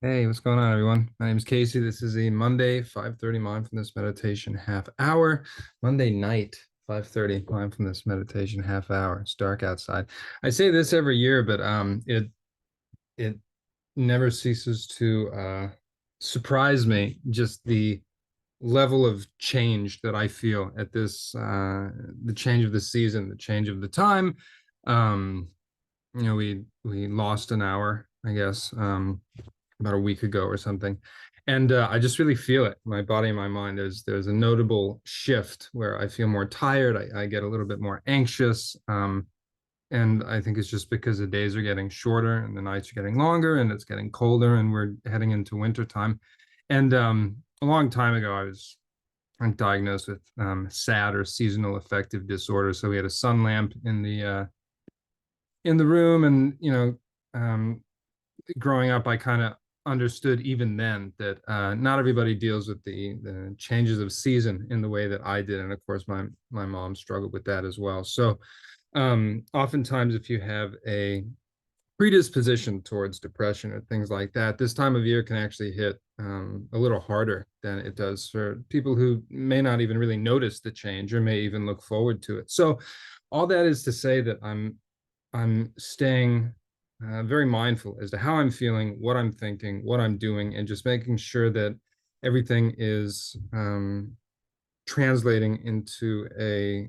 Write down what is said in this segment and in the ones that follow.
Hey, what's going on, everyone? My name is Casey. This is a Monday 5:30 mindfulness meditation half hour. Monday night 5:30 mindfulness meditation half hour. It's dark outside. I say this every year, but it never ceases to surprise me just the level of change that I feel at this the change of the season, the change of the time. Um, we lost an hour, I guess. About a week ago or something. And I just really feel it, my body and my mind. There's a notable shift where I feel more tired. I get a little bit more anxious. And I think it's just because the days are getting shorter and the nights are getting longer and it's getting colder and we're heading into winter time. And a long time ago, I was diagnosed with SAD, or seasonal affective disorder. So we had a sun lamp in the room, and growing up, I kind of understood even then that not everybody deals with the changes of season in the way that I did, and of course, my mom struggled with that as well. So, oftentimes, if you have a predisposition towards depression or things like that, this time of year can actually hit a little harder than it does for people who may not even really notice the change or may even look forward to it. So, all that is to say that I'm staying very mindful as to how I'm feeling, what I'm thinking, what I'm doing, and just making sure that everything is translating into a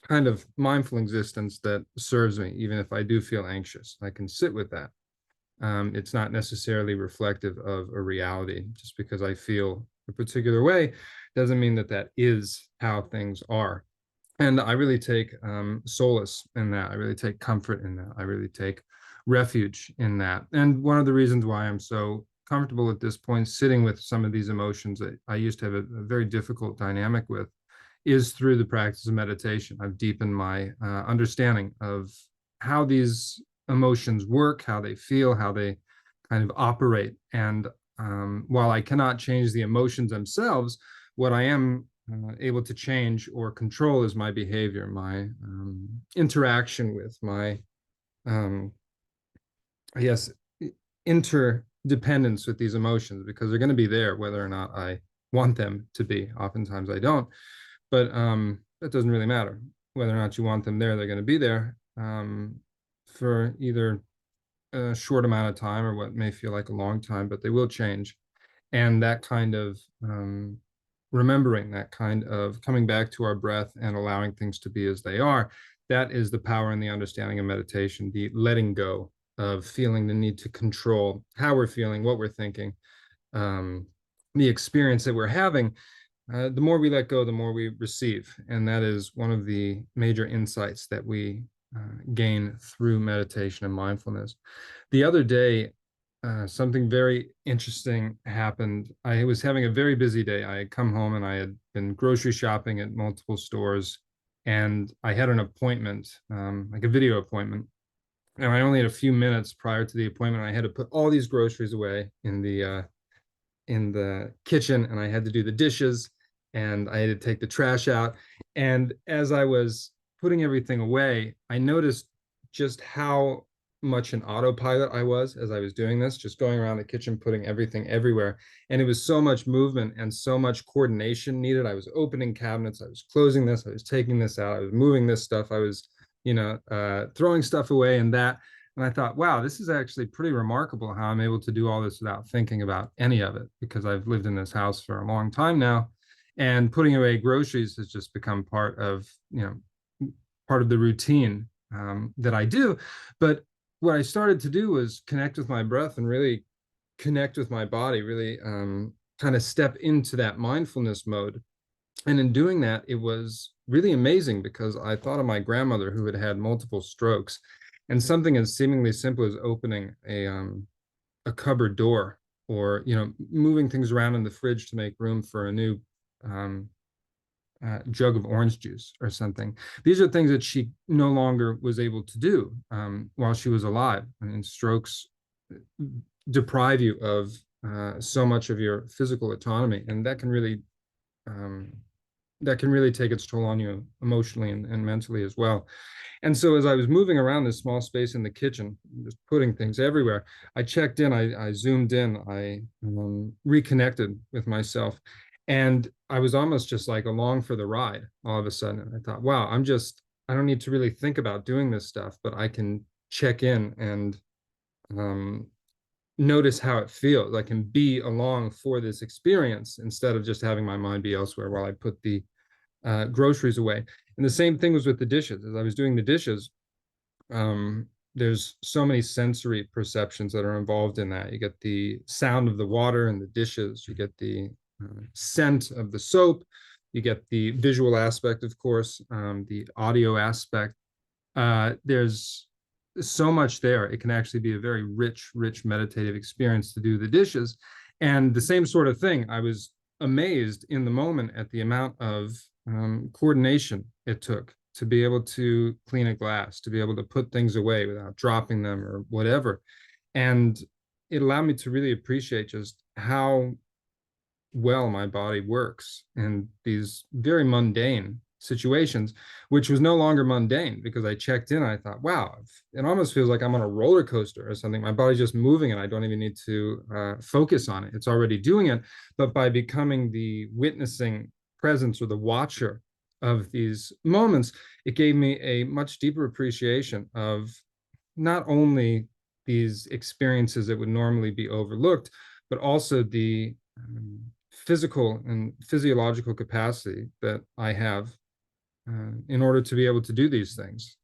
kind of mindful existence that serves me, even if I do feel anxious. I can sit with that. It's not necessarily reflective of a reality. Just because I feel a particular way doesn't mean that that is how things are. And I really take solace in that. I really take comfort in that. I really take refuge in that. And one of the reasons why I'm so comfortable at this point sitting with some of these emotions that I used to have a very difficult dynamic with is through the practice of meditation. I've deepened my understanding of how these emotions work, how they feel, how they kind of operate. And while I cannot change the emotions themselves, what I am able to change or control is my behavior, my interaction with my, um, I guess, interdependence with these emotions, because they're going to be there whether or not I want them to be. Oftentimes I don't, but that doesn't really matter. Whether or not you want them there, they're going to be there for either a short amount of time or what may feel like a long time, but they will change. And that kind of remembering, that kind of coming back to our breath and allowing things to be as they are, that is the power and the understanding of meditation, the letting go of feeling the need to control how we're feeling, what we're thinking, the experience that we're having. The more we let go, the more we receive. And that is one of the major insights that we gain through meditation and mindfulness. The other day, something very interesting happened. I was having a very busy day. I had come home and I had been grocery shopping at multiple stores, and I had an appointment, like a video appointment. And I only had a few minutes prior to the appointment. I had to put all these groceries away in the kitchen, and I had to do the dishes, and I had to take the trash out. And as I was putting everything away, I noticed just how much an autopilot I was as I was doing this, just going around the kitchen, putting everything everywhere. And it was so much movement and so much coordination needed. I was opening cabinets, I was closing this, I was taking this out, I was moving this stuff, I was, throwing stuff away and that. And I thought, wow, this is actually pretty remarkable how I'm able to do all this without thinking about any of it, because I've lived in this house for a long time now. And putting away groceries has just become part of the routine that I do. But what I started to do was connect with my breath and really connect with my body, really kind of step into that mindfulness mode. And in doing that, it was really amazing, because I thought of my grandmother who had had multiple strokes, and something as seemingly simple as opening a cupboard door, or moving things around in the fridge to make room for a new um, jug of orange juice or something. These are things that she no longer was able to do while she was alive. I mean, strokes deprive you of so much of your physical autonomy, and that can really that can really take its toll on you emotionally and mentally as well. And so as I was moving around this small space in the kitchen, just putting things everywhere, I checked in, I zoomed in, I reconnected with myself. And I was almost just like along for the ride all of a sudden. I thought, wow, I don't need to really think about doing this stuff, but I can check in and um, notice how it feels. I can be along for this experience instead of just having my mind be elsewhere while I put the groceries away. And the same thing was with the dishes. As I was doing the dishes, there's so many sensory perceptions that are involved in that. You get the sound of the water and the dishes, you get the scent of the soap, you get the visual aspect, of course, the audio aspect. There's so much there. It can actually be a very rich meditative experience to do the dishes. And the same sort of thing, I was amazed in the moment at the amount of coordination it took to be able to clean a glass, to be able to put things away without dropping them or whatever. And it allowed me to really appreciate just how well my body works in these very mundane situations, which was no longer mundane because I checked in. I thought, wow, it almost feels like I'm on a roller coaster or something. My body's just moving and I don't even need to focus on it. It's already doing it. But by becoming the witnessing presence or the watcher of these moments, it gave me a much deeper appreciation of not only these experiences that would normally be overlooked, but also the physical and physiological capacity that I have in order to be able to do these things.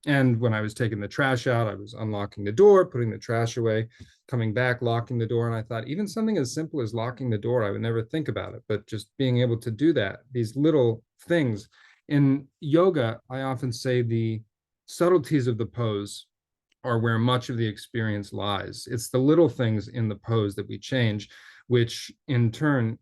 And when I was taking the trash out, I was unlocking the door, putting the trash away, coming back, locking the door. And I thought, even something as simple as locking the door, I would never think about it. But just being able to do that, these little things. In yoga, I often say the subtleties of the pose are where much of the experience lies. It's the little things in the pose that we change, which in turn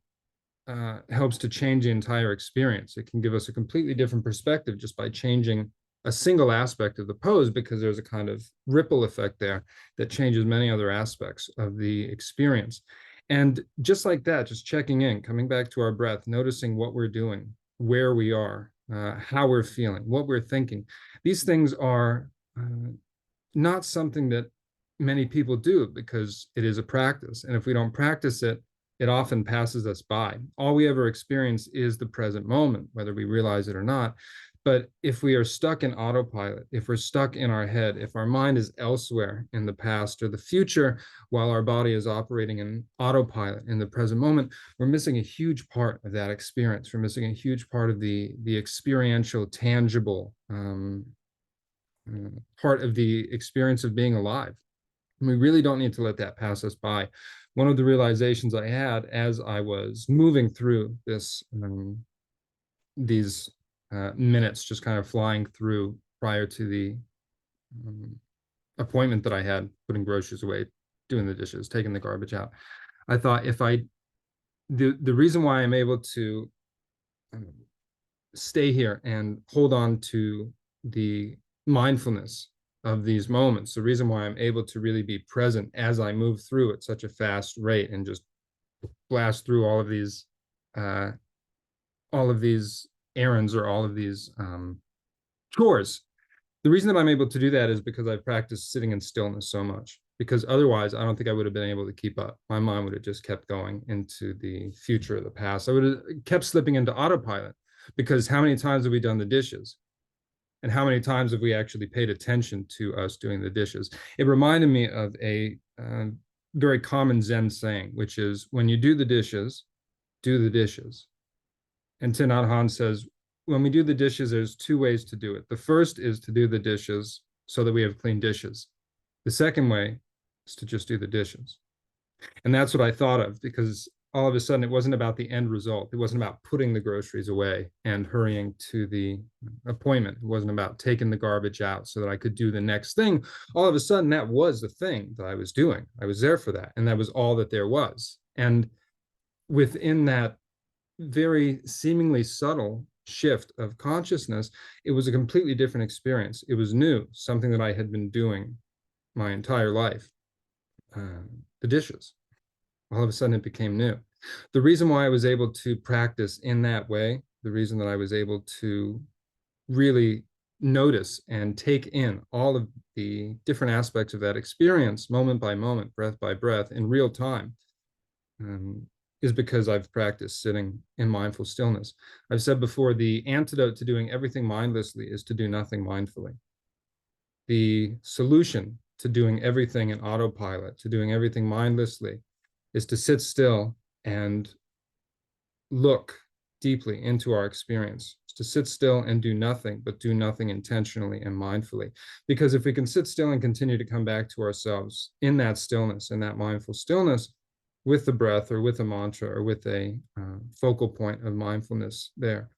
helps to change the entire experience. It can give us a completely different perspective just by changing a single aspect of the pose, because there's a kind of ripple effect there that changes many other aspects of the experience. And just like that, just checking in, coming back to our breath, noticing what we're doing, where we are, how we're feeling, what we're thinking. These things are not something that many people do because it is a practice. And if we don't practice it, it often passes us by. All we ever experience is the present moment, whether we realize it or not. But if we are stuck in autopilot, if we're stuck in our head, if our mind is elsewhere in the past or the future, while our body is operating in autopilot in the present moment, we're missing a huge part of that experience. We're missing a huge part of the experiential, tangible part of the experience of being alive. And we really don't need to let that pass us by. One of the realizations I had as I was moving through these minutes, just kind of flying through prior to the appointment that I had, putting groceries away, doing the dishes, taking the garbage out. I thought the reason why I'm able to stay here and hold on to the mindfulness of these moments, the reason why I'm able to really be present as I move through at such a fast rate and just blast through uh, all of these errands or all of these chores. The reason that I'm able to do that is because I've practiced sitting in stillness so much. Because otherwise, I don't think I would have been able to keep up. My mind would have just kept going into the future or the past. I would have kept slipping into autopilot. Because how many times have we done the dishes? And how many times have we actually paid attention to us doing the dishes? It reminded me of a very common Zen saying, which is when you do the dishes, do the dishes. And Thich Nhat Hanh says, when we do the dishes, there's two ways to do it. The first is to do the dishes so that we have clean dishes. The second way is to just do the dishes. And that's what I thought of, because all of a sudden it wasn't about the end result. It wasn't about putting the groceries away and hurrying to the appointment. It wasn't about taking the garbage out so that I could do the next thing. All of a sudden, that was the thing that I was doing. I was there for that. And that was all that there was. And within that very seemingly subtle shift of consciousness, it was a completely different experience. It was new, something that I had been doing my entire life. The dishes. All of a sudden, it became new. The reason why I was able to practice in that way the reason that I was able to really notice and take in all of the different aspects of that experience, moment by moment, breath by breath, in real time, um, is because I've practiced sitting in mindful stillness. I've said before, the antidote to doing everything mindlessly is to do nothing mindfully. The solution to doing everything in autopilot, to doing everything mindlessly, is to sit still and look deeply into our experience, to sit still and do nothing, but do nothing intentionally and mindfully. Because if we can sit still and continue to come back to ourselves in that stillness, in that mindful stillness, with the breath or with a mantra or with a focal point of mindfulness there,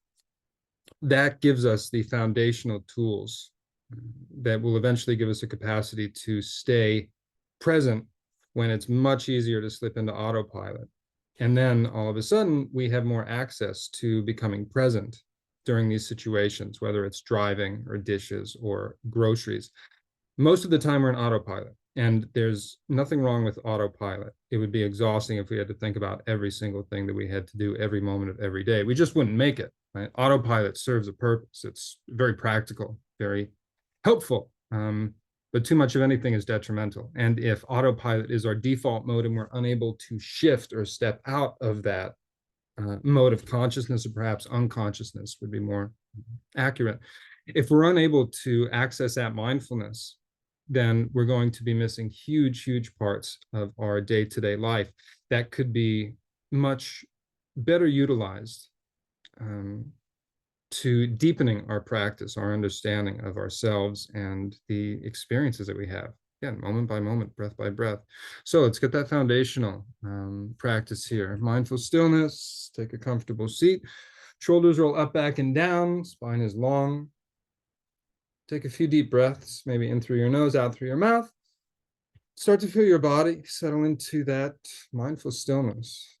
that gives us the foundational tools that will eventually give us a capacity to stay present when it's much easier to slip into autopilot. And then all of a sudden, we have more access to becoming present during these situations, whether it's driving or dishes or groceries. Most of the time, we're in autopilot, and there's nothing wrong with autopilot. It would be exhausting if we had to think about every single thing that we had to do every moment of every day. We just wouldn't make it. Right? Autopilot serves a purpose. It's very practical, very helpful. But too much of anything is detrimental. And if autopilot is our default mode and we're unable to shift or step out of that mode of consciousness, or perhaps unconsciousness would be more accurate. If we're unable to access that mindfulness, then we're going to be missing huge, huge parts of our day-to-day life that could be much better utilized to deepening our practice, our understanding of ourselves and the experiences that we have. Again, moment by moment, breath by breath. So let's get that foundational practice here. Mindful stillness, take a comfortable seat. Shoulders roll up, back, and down. Spine is long. Take a few deep breaths, maybe in through your nose, out through your mouth. Start to feel your body settle into that mindful stillness.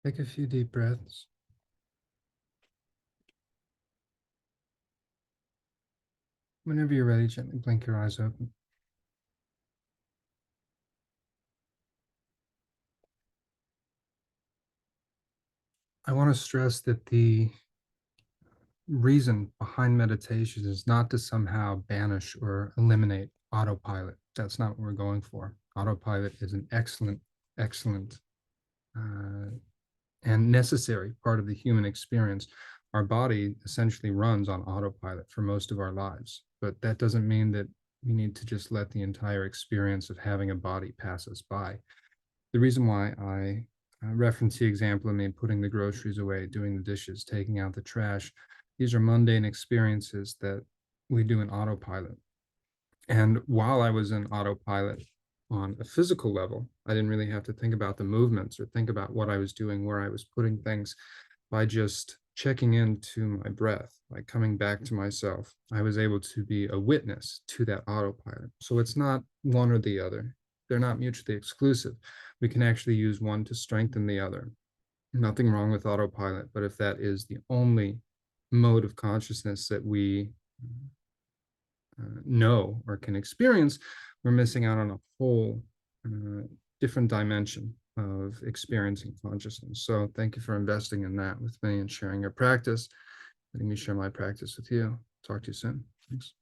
Take a few deep breaths. Whenever you're ready, gently blink your eyes open. I want to stress that the reason behind meditation is not to somehow banish or eliminate autopilot. That's not what we're going for. Autopilot is an excellent, excellent, uh, and necessary part of the human experience. Our body essentially runs on autopilot for most of our lives, but that doesn't mean that we need to just let the entire experience of having a body pass us by. The reason why I reference the example of me putting the groceries away, doing the dishes, taking out the trash, these are mundane experiences that we do in autopilot. And while I was in autopilot on a physical level, I didn't really have to think about the movements or think about what I was doing, where I was putting things. By just checking into my breath, like coming back to myself, I was able to be a witness to that autopilot. So it's not one or the other. They're not mutually exclusive. We can actually use one to strengthen the other. Nothing wrong with autopilot, but if that is the only mode of consciousness that we know or can experience, we're missing out on a whole uh, different dimension of experiencing consciousness. So thank you for investing in that with me and sharing your practice, letting me share my practice with you. Talk to you soon. Thanks.